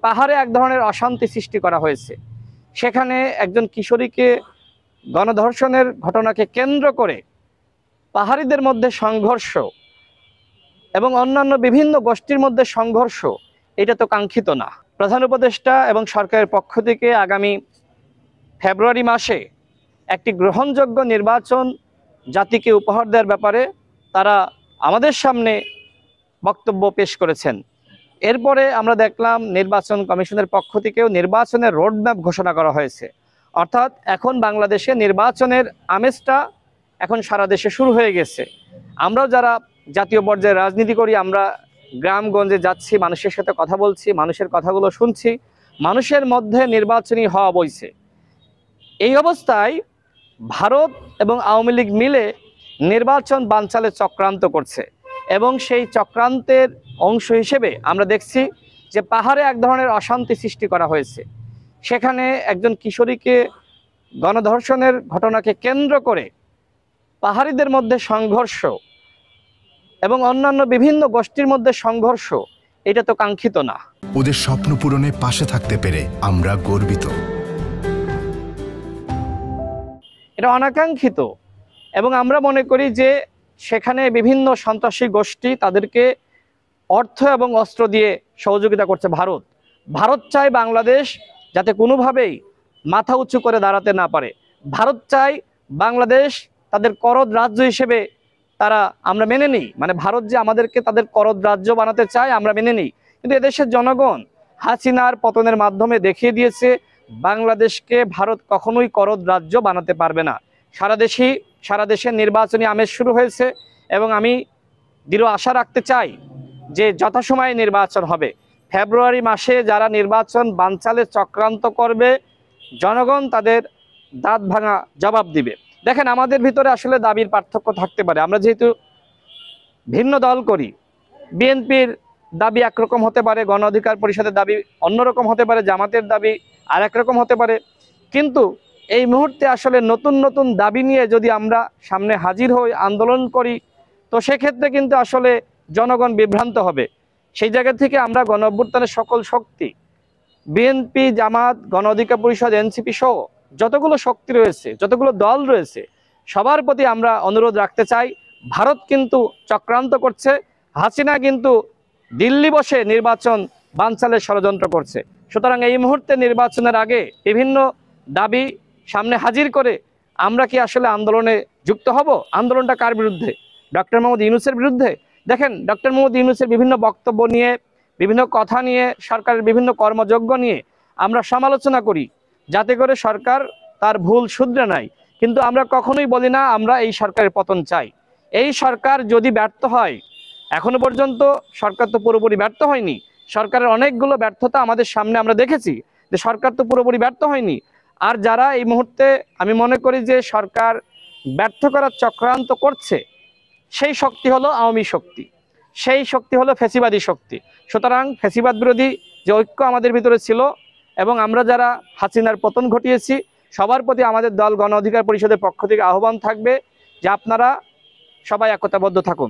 পাহাড়ে এক ধরনের অশান্তি সৃষ্টি করা হয়েছে। সেখানে একজন কিশোরীকে গণধর্ষণের ঘটনাকে কেন্দ্র করে পাহাড়িদের মধ্যে সংঘর্ষ এবং অন্যান্য বিভিন্ন গোষ্ঠীর মধ্যে সংঘর্ষ, এটা তো কাঙ্ক্ষিত না। প্রধান উপদেষ্টা এবং সরকারের পক্ষ থেকে আগামী ফেব্রুয়ারি মাসে একটি গ্রহণযোগ্য নির্বাচন জাতিকে উপহার দেওয়ার ব্যাপারে তারা আমাদের সামনে বক্তব্য পেশ করেছেন। এরপরে আমরা দেখলাম নির্বাচন কমিশনের পক্ষ থেকেও নির্বাচনের রোডম্যাপ ঘোষণা করা হয়েছে। অর্থাৎ এখন বাংলাদেশে নির্বাচনের আমেজটা এখন সারা দেশে শুরু হয়ে গেছে। আমরাও যারা জাতীয় পর্যায়ে রাজনীতি করি, আমরা গ্রামগঞ্জে যাচ্ছি, মানুষের সাথে কথা বলছি, মানুষের কথাগুলো শুনছি, মানুষের মধ্যে নির্বাচনী হওয়া বইছে। এই অবস্থায় ভারত এবং আওয়ামী লীগ মিলে নির্বাচন বানচালে চক্রান্ত করছে এবং সেই চক্রান্তের অংশ হিসেবে আমরা দেখছি যে পাহাড়ে এক ধরনের অশান্তি সৃষ্টি করা হয়েছে। সেখানে একজন কিশোরীকে গণধর্ষণের ঘটনাকে কেন্দ্র করে পাহাড়িদের মধ্যে সংঘর্ষ এবং অন্যান্য বিভিন্ন গোষ্ঠীর মধ্যে সংঘর্ষ, এটা তো কাঙ্ক্ষিত না। ওদের স্বপ্ন পূরণে পাশে থাকতে পেরে আমরা গর্বিত। এটা অনাকাঙ্ক্ষিত এবং আমরা মনে করি যে সেখানে বিভিন্ন সন্ত্রাসী গোষ্ঠী তাদেরকে অর্থ এবং অস্ত্র দিয়ে সহযোগিতা করছে ভারত। ভারত চায় বাংলাদেশ যাতে কোনোভাবেই মাথা উঁচু করে দাঁড়াতে না পারে। ভারত চায় বাংলাদেশ তাদের করদ রাজ্য হিসেবে আমরা মেনে নিই, মানে ভারত যে আমাদেরকে তাদের করদ রাজ্য বানাতে চায় আমরা মেনে নিই। কিন্তু এদেশের জনগণ হাসিনার পতনের মাধ্যমে দেখিয়ে দিয়েছে বাংলাদেশকে ভারত কখনোই করদ রাজ্য বানাতে পারবে না। সারা দেশে নির্বাচনী আমেজ শুরু হয়েছে এবং আমি দৃঢ় আশা রাখতে চাই যে যথাসময়ে নির্বাচন হবে। ফেব্রুয়ারি মাসে যারা নির্বাচন বানচালে চক্রান্ত করবে, জনগণ তাদের দাঁত ভাঙা জবাব দিবে। দেখেন, আমাদের ভিতরে আসলে দাবির পার্থক্য থাকতে পারে। আমরা যেহেতু ভিন্ন দল করি, বিএনপির দাবি একরকম হতে পারে, গণ অধিকার পরিষদের দাবি অন্যরকম হতে পারে, জামাতের দাবি আর একরকম হতে পারে। কিন্তু এই মুহূর্তে আসলে নতুন নতুন দাবি নিয়ে যদি আমরা সামনে হাজির হই, আন্দোলন করি, তো সেক্ষেত্রে কিন্তু আসলে জনগণ বিভ্রান্ত হবে। সেই জায়গা থেকে আমরা গণ অভ্যুত্থানের সকল শক্তি, বিএনপি, জামাত, গণ অধিকার পরিষদ, এনসিপি সহ যতগুলো শক্তি রয়েছে, যতগুলো দল রয়েছে, সবার প্রতি আমরা অনুরোধ রাখতে চাই, ভারত কিন্তু চক্রান্ত করছে, হাসিনা কিন্তু দিল্লি বসে নির্বাচন বানচালের ষড়যন্ত্র করছে। সুতরাং এই মুহূর্তে নির্বাচনের আগে বিভিন্ন দাবি সামনে হাজির করে আমরা কি আসলে আন্দোলনে যুক্ত হব? আন্দোলনটা কার বিরুদ্ধে? ডক্টর মোহাম্মদ ইউনূসের বিরুদ্ধে? দেখেন, ডক্টর মোহাম্মদ ইউনূসের বিভিন্ন বক্তব্য নিয়ে, বিভিন্ন কথা নিয়ে, সরকারের বিভিন্ন কর্মযজ্ঞ নিয়ে আমরা সমালোচনা করি যাতে করে সরকার তার ভুল শুধরে নেয়। কিন্তু আমরা কখনোই বলি না আমরা এই সরকারের পতন চাই। এই সরকার যদি ব্যর্থ হয়, এখনো পর্যন্ত সরকার তো পুরোপুরি ব্যর্থ হয়নি, সরকারের অনেকগুলো ব্যর্থতা আমাদের সামনে আমরা দেখেছি, যে সরকার তো পুরোপুরি ব্যর্থ হয়নি। আর যারা এই মুহূর্তে আমি মনে করি যে সরকার ব্যর্থ করার চক্রান্ত করছে, সেই শক্তি হলো আওয়ামী শক্তি, সেই শক্তি হলো ফ্যাসিবাদী শক্তি। সুতরাং ফ্যাসিবাদ বিরোধী যে ঐক্য আমাদের ভিতরে ছিল এবং আমরা যারা হাসিনার পতন ঘটিয়েছি, সবার প্রতি আমাদের দল গণ অধিকার পরিষদের পক্ষ থেকে আহ্বান থাকবে যে আপনারা সবাই একতাবদ্ধ থাকুন।